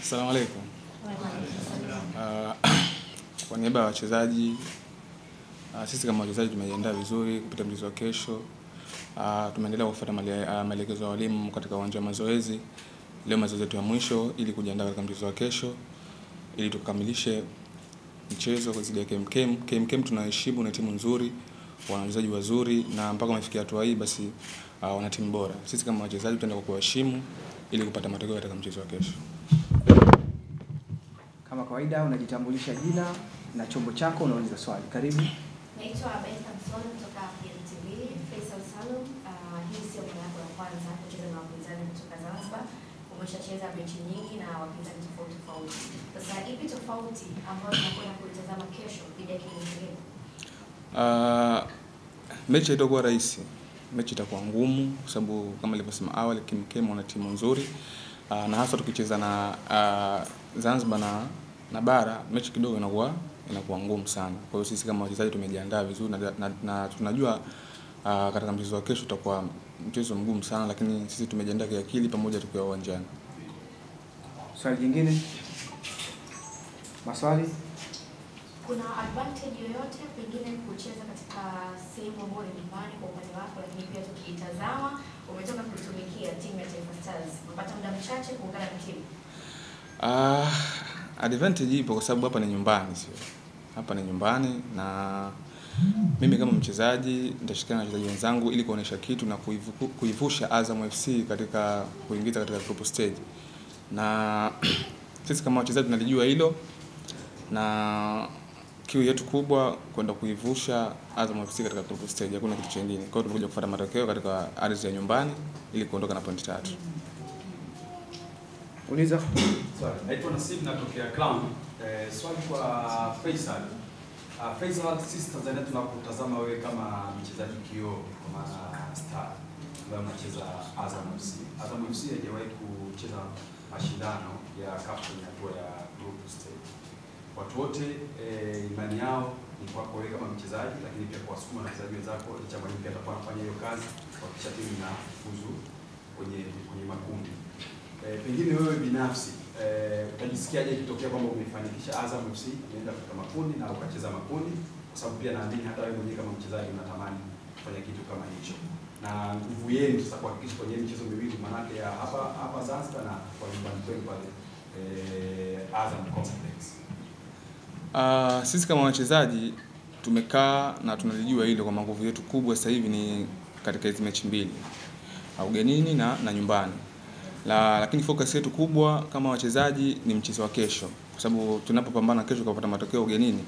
Asalamu alaykum. Kwa niaba ya wachezaji, sisi kama wachezaji tumejiandaa vizuri kupita mchezo wa kesho. Tumeendelea kufuata maelekezo ya walimu katika uwanja wa mazoezi. Leo mazoezi yetu ya mwisho ili kujiandaa katika mchezo wa kesho ili tukamilishe mchezo dhidi ya KMKM. KMKM tunaheshimu, na timu nzuri, wana wachezaji wazuri, na mpaka wamefikia hatua hii basi wana timu bora. Sisi kama wachezaji tutaenda kuwaheshimu ili kupata matokeo katika mchezo wa kesho. Kama kawaida unajitambulisha jina na chombo chako, unauliza swali. Karibu. Naitwa Beth Samson kutoka PLTV. Faisal Salum, hii sio mara yako ya kwanza kucheza na wapinzani kutoka Zanzibar. Umeshacheza mechi nyingi na wapinzani tofauti tofauti. Sasa ipi tofauti ambayo tunakwenda kuitazama kesho dhidi ya KMKM? Mechi itakuwa rahisi. Mechi itakuwa ngumu kwa sababu kama nilivyosema awali, KMKM wana timu nzuri. Na hasa tukicheza na Zanzibar na bara, mechi kidogo inakuwa ngumu sana. Kwa hiyo sisi kama wachezaji tumejiandaa vizuri na tunajua katika mchezo wa kesho utakuwa mchezo mgumu sana, lakini sisi tumejiandaa kiakili pamoja tukiwa uwanjani. Swali jingine? Maswali? Kuna advantage yoyote pengine kucheza katika sehemu ambayo ni nyumbani kwa upande wako, lakini pia tukitazama umetoka kutumikia timu ya Taifa Stars, unapata muda mchache kuungana na timu? Advantage ipo kwa sababu hapa ni nyumbani, sio? Hapa ni nyumbani, na mimi kama mchezaji nitashirikiana na wachezaji wenzangu ili kuonesha kitu na kuivusha Azam FC katika kuingiza katika group stage. Na sisi kama wachezaji tunalijua hilo, na kiu yetu kubwa kwenda kuivusha Azam FC katika group stage, hakuna kitu kingine. Kwa hiyo tunakuja kufuata matokeo katika ardhi ya nyumbani ili kuondoka na pointi 3. Uliza. Swali. Naitwa Nasib, natokea Crown. Swali kwa Faisal. Faisal, sisi Tanzania tunakutazama wewe kama mchezaji kioo kwa maana star ambaye unacheza Azam FC. Azam FC haijawahi kucheza mashindano ya CAF kwenye hatua ya group stage. Watu wote imani yao ni kwako wewe kama mchezaji, lakini pia kuwasukuma na wachezaji wenzako licha mwalimu pia atakuwa anafanya hiyo kazi kuhakikisha timu inafuzu kwenye makundi. Pengine wewe binafsi utajisikiaje ikitokea kwamba umefanikisha Azam FC inaenda katika makundi na ukacheza makundi, kwa sababu pia naamini hata wewe mwenyewe kama mchezaji unatamani kufanya kitu kama hicho, na nguvu yenu sasa kuhakikisha kwenye michezo miwili manake ya hapa Zanzibar na kwa nyumbani kwenu pale Azam Complex? Sisi kama wachezaji tumekaa na tunalijua hilo, kwa nguvu yetu kubwa sasa hivi ni katika hizo mechi mbili, ugenini na nyumbani. Lakini focus yetu kubwa kama wachezaji ni mchezo wa kesho, kwa sababu tunapopambana kesho kupata matokeo ugenini,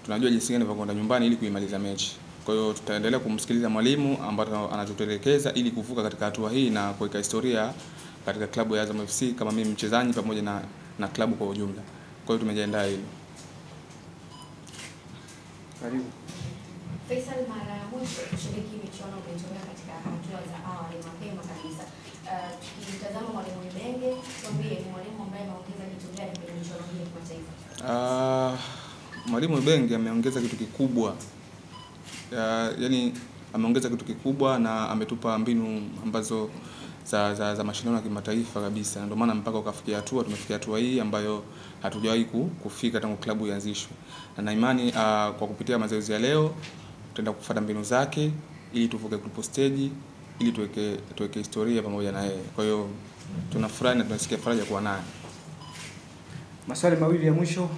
tunajua jinsi gani ya kwenda nyumbani ili kuimaliza mechi. Kwa hiyo tutaendelea kumsikiliza mwalimu ambaye anatuelekeza ili kuvuka katika hatua hii na kuweka historia katika klabu ya Azam FC kama mimi mchezaji pamoja na klabu kwa ujumla. Kwa hiyo tumejiandaa hilo. Karibu. Faisal, mara ya mwisho kushiriki michuano umetoka katika hatua za awali mapema kabisa. Tukitazama mwalimu Ibenge, tuambie ni mwalimu ambaye ameongeza kitu gani kwenye michuano hii ya kimataifa? Mwalimu Ibenge ameongeza kitu kikubwa. Yaani ameongeza kitu kikubwa na ametupa mbinu ambazo za mashindano ya kimataifa kabisa. Ndio maana mpaka tumefikia hatua hii ambayo hatujawahi kufika tangu klabu ianzishwe. Na imani kwa kupitia mazoezi ya leo tutaenda kufuata mbinu zake ili tuvuke group stage, ili tuweke historia pamoja na yeye. Kwa hiyo tunafurahi na tunasikia faraja kuwa naye. Maswali mawili ya mwisho.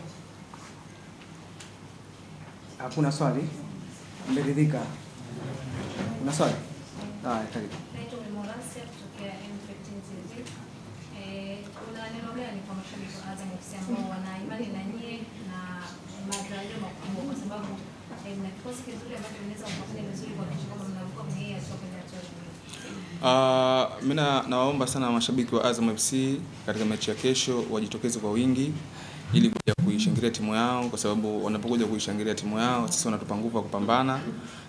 Hakuna swali? Mmeridhika? Una swali? Karibu. Naitwa Morasia kutokea M15TV. Kuna neno gani kwa mashabiki wa Azam FC ambao wana imani na nyie na matarajio makubwa, kwa sababu mna kikosi kizuri ambacho kinaweza kufanya vizuri kwa kesho kama mnavuka kwenye hii hatua kwenye hatua hii? Mimi nawaomba sana mashabiki wa Azam FC katika mechi ya kesho wajitokeze kwa wingi ili kuja kuishangilia timu yao, kwa sababu wanapokuja kuishangilia timu yao sisi wanatupa nguvu ya kupambana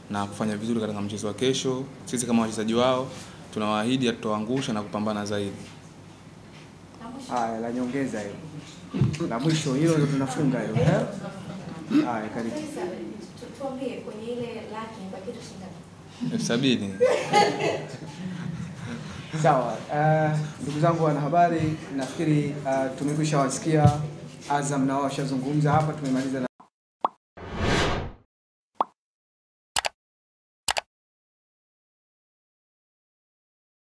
na kufanya vizuri katika mchezo wa kesho. Sisi kama wachezaji wao tunawaahidi tutawaangusha na kupambana zaidi. La nyongeza hilo. La mwisho hilo ndio tunafunga hilo. Karibu. Tuambie kwenye ile laki mbaki tushinda. 70. Sawa. Ndugu zangu wanahabari, nafikiri tumekwisha wasikia Azam na wao washazungumza hapa, tumemaliza.